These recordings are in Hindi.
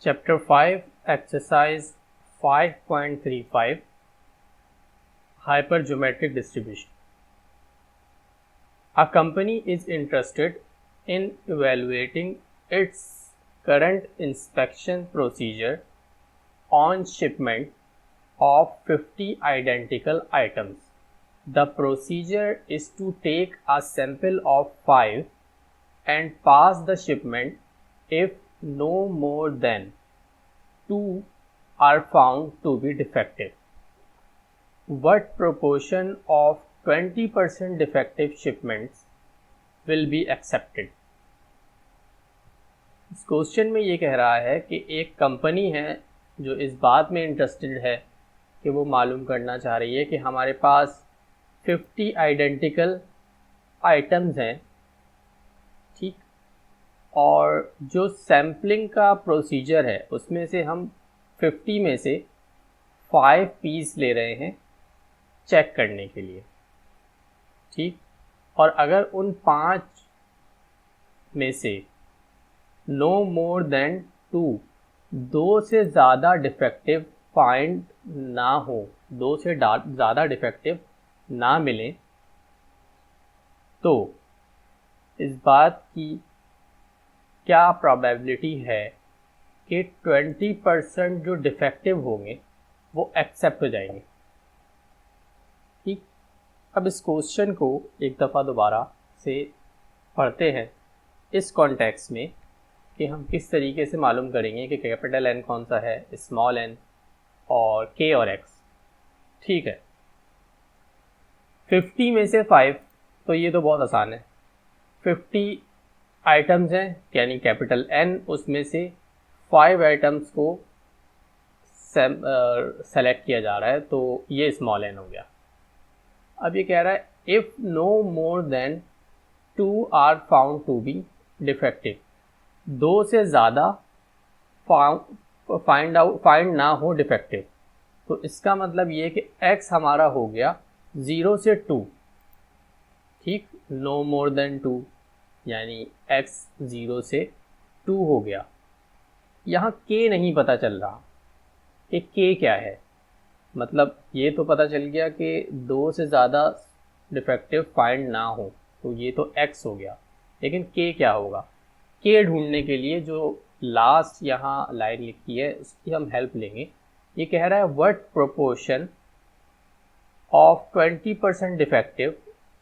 Chapter 5, Exercise 5.35, Hypergeometric Distribution. A company is interested in evaluating its current inspection procedure on shipment of 50 identical items. The procedure is to take a sample of 5 and pass the shipment if no more than 2 are found to be defective. What proportion of 20% defective shipments will be accepted? इस क्वेश्चन में ये कह रहा है कि एक कंपनी है जो इस बात में इंटरेस्टेड है कि वो मालूम करना चाह रही है कि हमारे पास 50 आइडेंटिकल आइटम्स हैं, ठीक, और जो सैम्पलिंग का प्रोसीजर है उसमें से हम 50 में से 5 पीस ले रहे हैं चेक करने के लिए, ठीक। और अगर उन 5 में से नो मोर देन 2 से ज़्यादा डिफेक्टिव फाइंड ना हो, 2 से ज़्यादा डिफेक्टिव ना मिले, तो इस बात की क्या प्रोबेबिलिटी है कि 20% जो डिफेक्टिव होंगे वो एक्सेप्ट हो जाएंगे, ठीक। अब इस क्वेश्चन को एक दफ़ा दोबारा से पढ़ते हैं इस कॉन्टेक्स्ट में कि हम किस तरीके से मालूम करेंगे कि कैपिटल N कौन सा है, स्मॉल n और K और X, ठीक है। 50 में से 5, तो ये तो बहुत आसान है। 50 आइटम्स हैं यानी कैपिटल N, उसमें से 5 आइटम्स को सेलेक्ट किया जा रहा है, तो ये स्मॉल n हो गया। अब ये कह रहा है if no more than 2 are found to be defective, 2 से ज़्यादा फाइंड ना हो डिफेक्टिव, तो इसका मतलब ये कि x हमारा हो गया 0 से 2, ठीक, नो मोर देन 2 यानी x 0 से 2 हो गया। यहाँ k नहीं पता चल रहा कि k क्या है, मतलब ये तो पता चल गया कि 2 से ज़्यादा डिफेक्टिव फाइंड ना हो, तो ये तो x हो गया, लेकिन k क्या होगा? k ढूंढने के लिए जो लास्ट यहाँ लाइन लिखी है उसकी हम हेल्प लेंगे। ये कह रहा है what proportion of 20% defective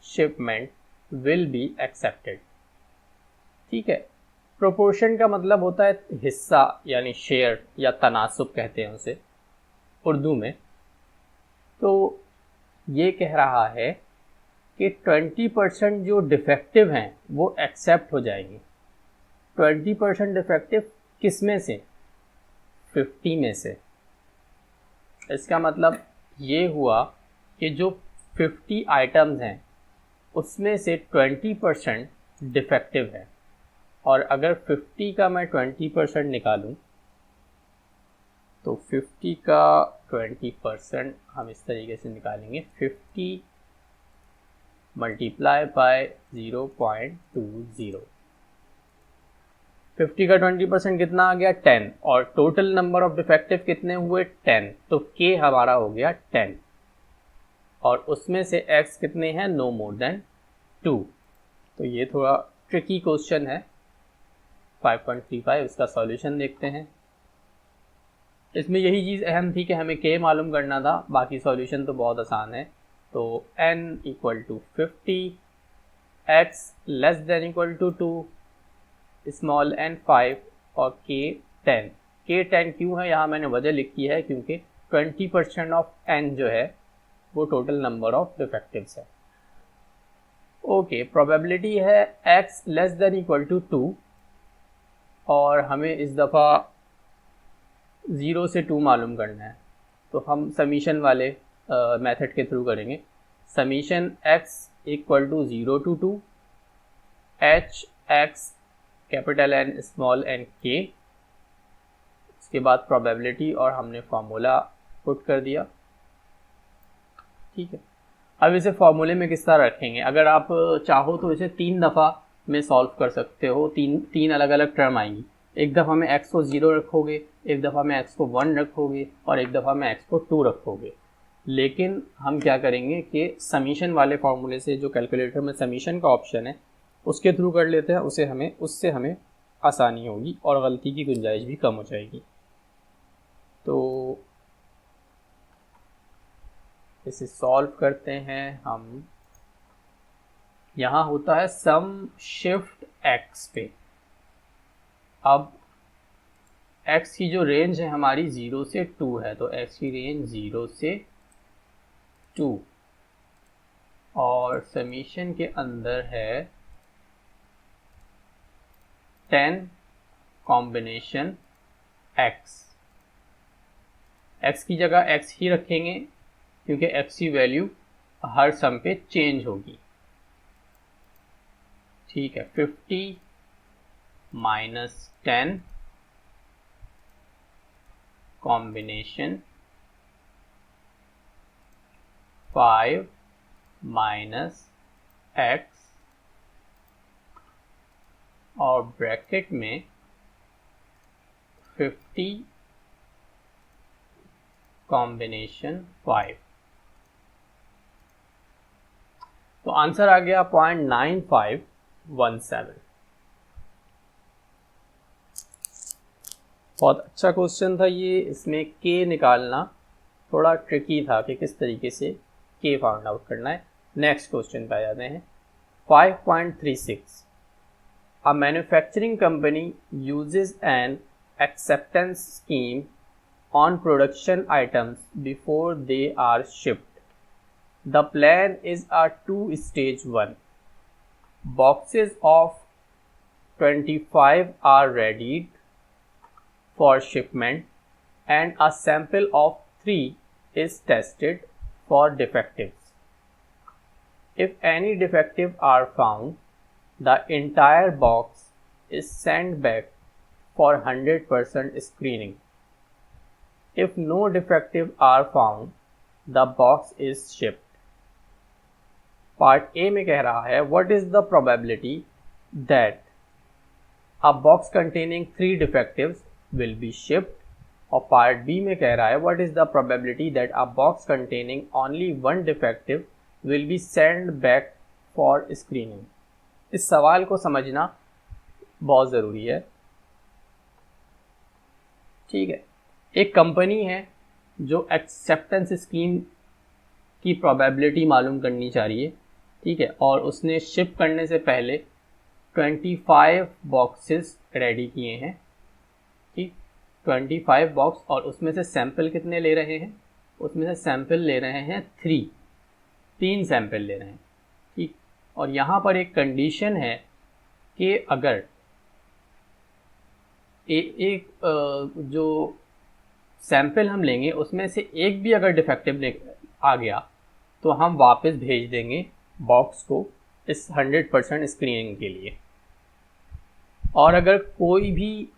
shipment will be accepted, ठीक है। प्रोपोर्शन का मतलब होता है हिस्सा यानी शेयर या तनासुब कहते हैं उसे उर्दू में। तो ये कह रहा है कि 20% जो डिफेक्टिव हैं वो एक्सेप्ट हो जाएंगे। 20% डिफेक्टिव किस में से? 50 में से। इसका मतलब ये हुआ कि जो 50 आइटम्स हैं उसमें से 20% डिफेक्टिव है, और अगर 50 का मैं 20% निकालूं तो 50 का 20% हम इस तरीके से निकालेंगे, 50 मल्टीप्लाई बाय 0.20। 50 का 20% कितना आ गया? 10, और टोटल नंबर ऑफ डिफेक्टिव कितने हुए? 10, तो K हमारा हो गया 10, और उसमें से X कितने हैं? No more than 2। तो ये थोड़ा ट्रिकी क्वेश्चन है 5.35। इसका सॉल्यूशन देखते हैं। इसमें यही चीज़ अहम थी कि हमें K मालूम करना था, बाकी सॉल्यूशन तो बहुत आसान है। तो N equal to 50, X less than equal to 2, small n 5 और K 10। K 10 क्यों है? यहाँ मैंने वजह लिखी है क्योंकि 20% ऑफ n जो है वो टोटल नंबर ऑफ डिफेक्टिव्स है। ओके, प्रोबेबिलिटी है x less than equal to 2, और हमें इस दफ़ा 0 से 2 मालूम करना है, तो हम समीशन वाले मेथड के थ्रू करेंगे। Summation x equal to 0 to 2 h x capital N small n K, इसके बाद प्रोबेबिलिटी और हमने फार्मूला पुट कर दिया, ठीक है। अब इसे फार्मूले में किस तरह रखेंगे? अगर आप चाहो तो इसे 3 दफ़ा में सॉल्व कर सकते हो, तीन अलग अलग टर्म आएंगी। एक दफ़ा में x को 0 रखोगे, एक दफ़ा में x को 1 रखोगे और एक दफ़ा में x को 2 रखोगे। लेकिन हम क्या करेंगे कि समीशन वाले फॉर्मूले से, जो कैलकुलेटर में समीशन का ऑप्शन है उसके थ्रू कर लेते हैं, उससे हमें आसानी होगी और गलती की गुंजाइश भी कम हो जाएगी। तो इसे सॉल्व करते हैं हम। यहाँ होता है सम शिफ्ट x पे। अब x की जो रेंज है हमारी 0 से 2 है, तो x की रेंज 0 से 2 और समीशन के अंदर है 10 कॉम्बिनेशन x। x की जगह x ही रखेंगे क्योंकि x की वैल्यू हर सम पे चेंज होगी। ठीक है, 50 माइनस 10 कॉम्बिनेशन 5 माइनस x और ब्रैकेट में 50 कॉम्बिनेशन 5। तो आंसर आ गया 0.9517। बहुत अच्छा क्वेश्चन था ये। इसमें k निकालना थोड़ा ट्रिकी था कि किस तरीके से k फाइंड आउट करना है। नेक्स्ट क्वेश्चन पे आ जाते हैं। 5.36 A manufacturing company uses an acceptance scheme on production items before they are shipped. The plan is a two-stage one. Boxes of 25 are readied for shipment and a sample of 3 is tested for defectives. If any defective are found, the entire box is sent back for 100% screening. If no defective are found, the box is shipped. Part A में कह रहा है what is the probability that a box containing 3 defectives will be shipped, और पार्ट बी में कह रहा है what is the probability that a box containing only 1 defective will be sent back for screening. इस सवाल को समझना बहुत ज़रूरी है। ठीक है, एक कंपनी है जो एक्सेप्टेंस स्कीम की प्रोबेबिलिटी मालूम करनी चाहिए। ठीक है, और उसने शिप करने से पहले 25 बॉक्सेस रेडी किए हैं। ठीक, 25 बॉक्स, और उसमें से सैंपल कितने ले रहे हैं? उसमें से सैंपल ले रहे हैं 3 सैंपल ले रहे हैं। ठीक, और यहाँ पर एक कंडीशन है कि अगर एक जो सैंपल हम लेंगे उसमें से एक भी अगर डिफेक्टिव आ गया तो हम वापस भेज देंगे बॉक्स को इस 100% स्क्रीनिंग के लिए। और अगर कोई भी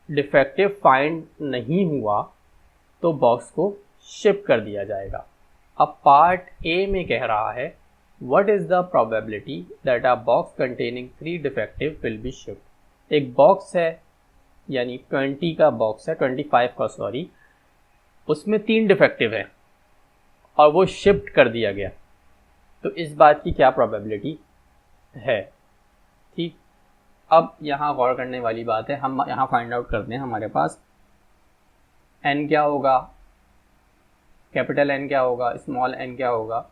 डिफेक्टिव फाइंड नहीं हुआ तो बॉक्स को शिप कर दिया जाएगा। अब पार्ट ए में कह रहा है what is the probability that a box containing 3 defective will be shipped. एक बॉक्स है, यानी 20 का बॉक्स है, 25 का सॉरी, उसमें 3 डिफेक्टिव है और वो शिफ्ट कर दिया गया, तो इस बात की क्या प्रोबेबिलिटी है। ठीक, अब यहाँ गौर करने वाली बात है, हम यहाँ फाइंड आउट करते हैं हमारे पास n क्या होगा, कैपिटल N क्या होगा, स्मॉल n क्या होगा,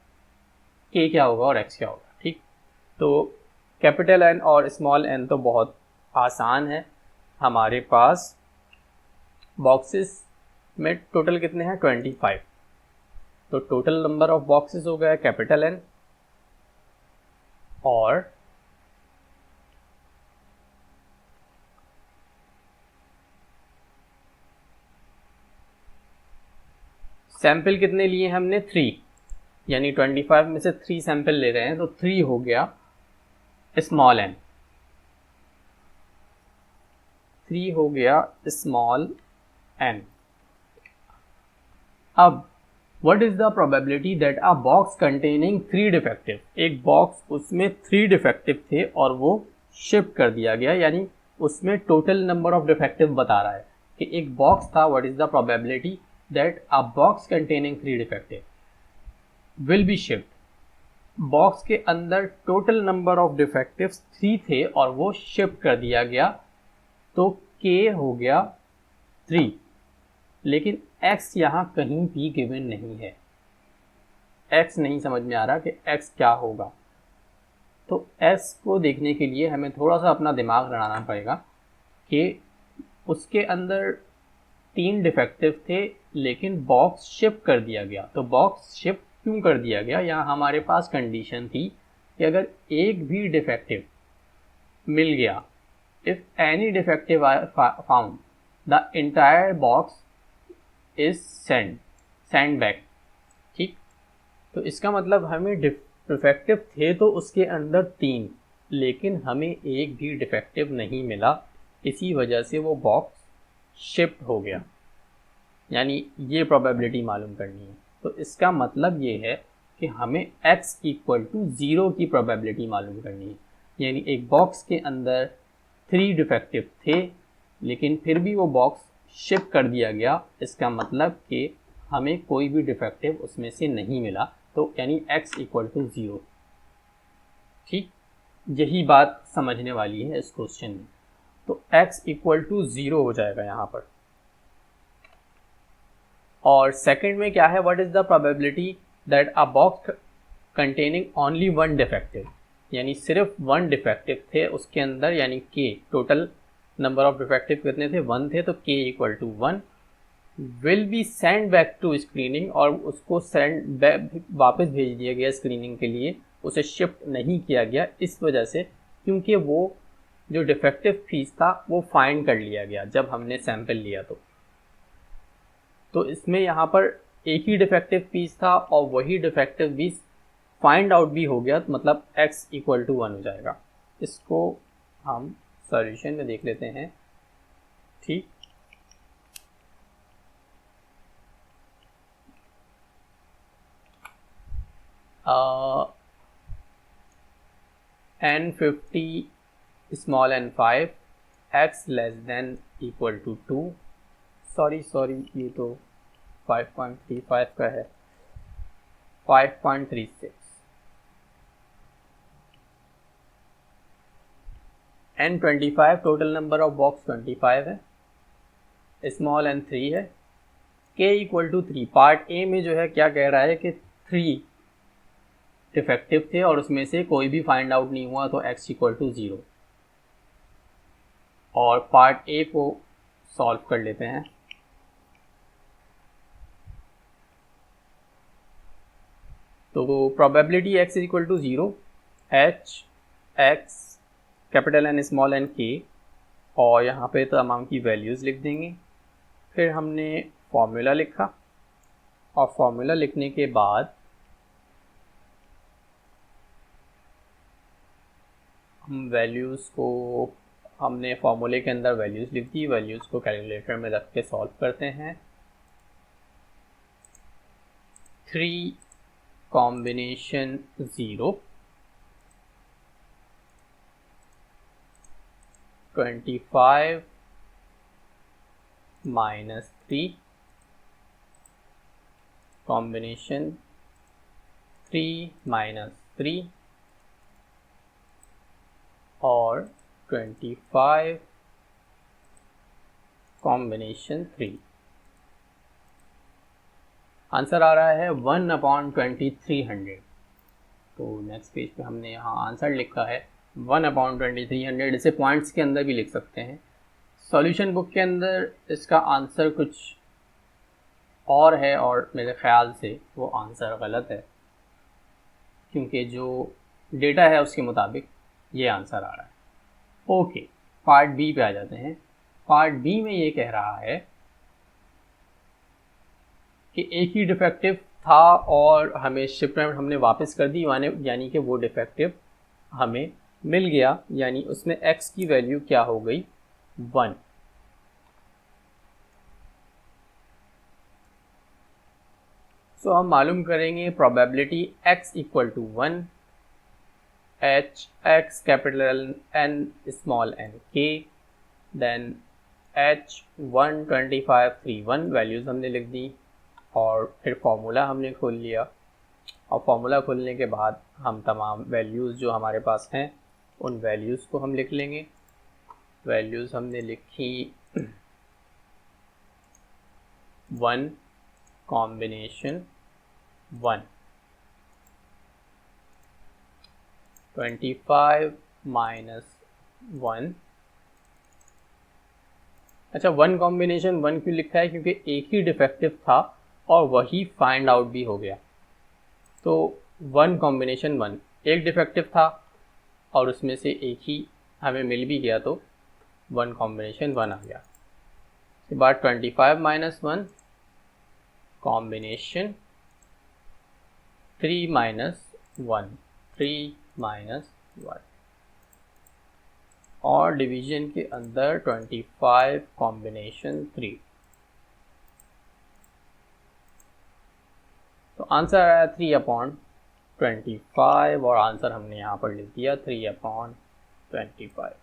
k क्या होगा और x क्या होगा। ठीक, तो कैपिटल N और स्मॉल n तो बहुत आसान है। हमारे पास बॉक्सेस में टोटल कितने हैं? 25। तो टोटल नंबर ऑफ बॉक्सेस हो गया कैपिटल N और सैंपल कितने लिए हमने? 3, यानी 25 में से 3 सैंपल ले रहे हैं तो 3 हो गया स्मॉल n, 3 हो गया स्मॉल n। अब what is the probability that a box containing 3 defective, एक बॉक्स उसमें 3 डिफेक्टिव थे और वो शिफ्ट कर दिया गया, यानी उसमें टोटल नंबर ऑफ डिफेक्टिव बता रहा है कि एक बॉक्स था, what is the probability that a box containing 3 defective will be shift. Box के अंदर टोटल नंबर ऑफ डिफेक्टिव्स 3 थे और वो शिफ्ट कर दिया गया, तो k हो गया 3, लेकिन x यहाँ कहीं भी गिवन नहीं है। x नहीं समझ में आ रहा कि x क्या होगा। तो s को देखने के लिए हमें थोड़ा सा अपना दिमाग लड़ाना पड़ेगा कि उसके अंदर 3 डिफेक्टिव थे लेकिन बॉक्स शिफ्ट कर दिया गया। तो बॉक्स शिफ्ट क्यों कर दिया गया? यहाँ हमारे पास कंडीशन थी कि अगर एक भी डिफेक्टिव मिल गया, if any defective found the entire box is send back. ठीक, तो इसका मतलब हमें डिफेक्टिव थे तो उसके अंदर 3, लेकिन हमें एक भी डिफेक्टिव नहीं मिला, इसी वजह से वो बॉक्स शिफ्ट हो गया। यानी ये प्रोबेबिलिटी मालूम करनी है। तो इसका मतलब ये है कि हमें x इक्वल टू 0 की प्रोबेबिलिटी मालूम करनी है। यानी एक बॉक्स के अंदर 3 डिफेक्टिव थे लेकिन फिर भी वो बॉक्स शिफ्ट कर दिया गया, इसका मतलब कि हमें कोई भी डिफेक्टिव उसमें से नहीं मिला, तो यानी x इक्वल टू 0। ठीक, यही बात समझने वाली है इस क्वेश्चन में। तो x इक्वल टू 0 हो जाएगा यहाँ पर। और सेकंड में क्या है, what is the probability that a box containing only 1 defective, यानी सिर्फ 1 डिफेक्टिव थे उसके अंदर, यानी k total number of defective कितने थे, 1 थे, तो k equal to 1 will be send back to screening, और उसको सेंड बैक वापस भेज दिया गया स्क्रीनिंग के लिए, उसे शिफ्ट नहीं किया गया इस वजह से क्योंकि वो जो डिफेक्टिव पीस था वो फाइंड कर लिया गया जब हमने सैंपल लिया। तो इसमें यहाँ पर एक ही डिफेक्टिव पीस था और वही डिफेक्टिव पीस फाइंड आउट भी हो गया, तो मतलब x इक्वल टू 1 हो जाएगा। इसको हम सॉल्यूशन में देख लेते हैं। ठीक, n50 small n5 x less than equal to 2, sorry ये तो 5.35 का है, 5.36। n25 total number of box 25 है, स्मॉल n 3 है, k equal to 3। Part A में जो है क्या कह रहा है कि 3 डिफेक्टिव थे और उसमें से कोई भी फाइंड आउट नहीं हुआ, तो x इक्वल टू 0। और पार्ट ए को सॉल्व कर लेते हैं। तो probability x equal to 0, h x capital N small n k, और यहाँ पे तमाम की वैल्यूज़ लिख देंगे। फिर हमने फॉर्मूला लिखा और फॉर्मूला लिखने के बाद हम वैल्यूज़ को, हमने फॉर्मूले के अंदर वैल्यूज़ लिख दी, वैल्यूज़ को कैलकुलेटर में रख के सॉल्व करते हैं। 3 कॉम्बिनेशन 0, 25 माइनस 3 कॉम्बिनेशन 3 माइनस 3 और 25 कॉम्बिनेशन 3। आंसर आ रहा है 1/2300। तो नेक्स्ट पेज पे हमने यहाँ आंसर लिखा है 1/2300। इसे पॉइंट्स के अंदर भी लिख सकते हैं। सॉल्यूशन बुक के अंदर इसका आंसर कुछ और है और मेरे ख्याल से वो आंसर गलत है, क्योंकि जो डेटा है उसके मुताबिक ये आंसर आ रहा है। ओके, पार्ट बी पे आ जाते हैं। पार्ट बी में ये कह रहा है कि एक ही डिफेक्टिव था और हमें शिपमेंट हमने वापस कर दी, यानी कि वो डिफेक्टिव हमें मिल गया, यानी उसमें x की वैल्यू क्या हो गई, 1। सो हम मालूम करेंगे probability x equal to 1, h x capital N small n k then H12531 values हमने लिख दी और फिर फॉर्मूला हमने खोल लिया। और फॉर्मूला खोलने के बाद हम तमाम वैल्यूज़ जो हमारे पास हैं उन वैल्यूज़ को हम लिख लेंगे। वैल्यूज़ हमने लिखी 1 कॉम्बिनेशन 1, 25 माइनस 1। अच्छा, 1 कॉम्बिनेशन 1 क्यों लिखा है? क्योंकि एक ही डिफेक्टिव था और वही फाइंड आउट भी हो गया। तो 1 कॉम्बिनेशन 1, एक डिफेक्टिव था और उसमें से एक ही हमें मिल भी गया, तो 1 कॉम्बिनेशन 1 आ गया। उसके बाद 25 माइनस 1 कॉम्बिनेशन 3 माइनस 1, 3 माइनस 1 और डिवीजन के अंदर 25 कॉम्बिनेशन 3। तो आंसर आया 3/25 और आंसर हमने यहाँ पर लिख दिया 3/25।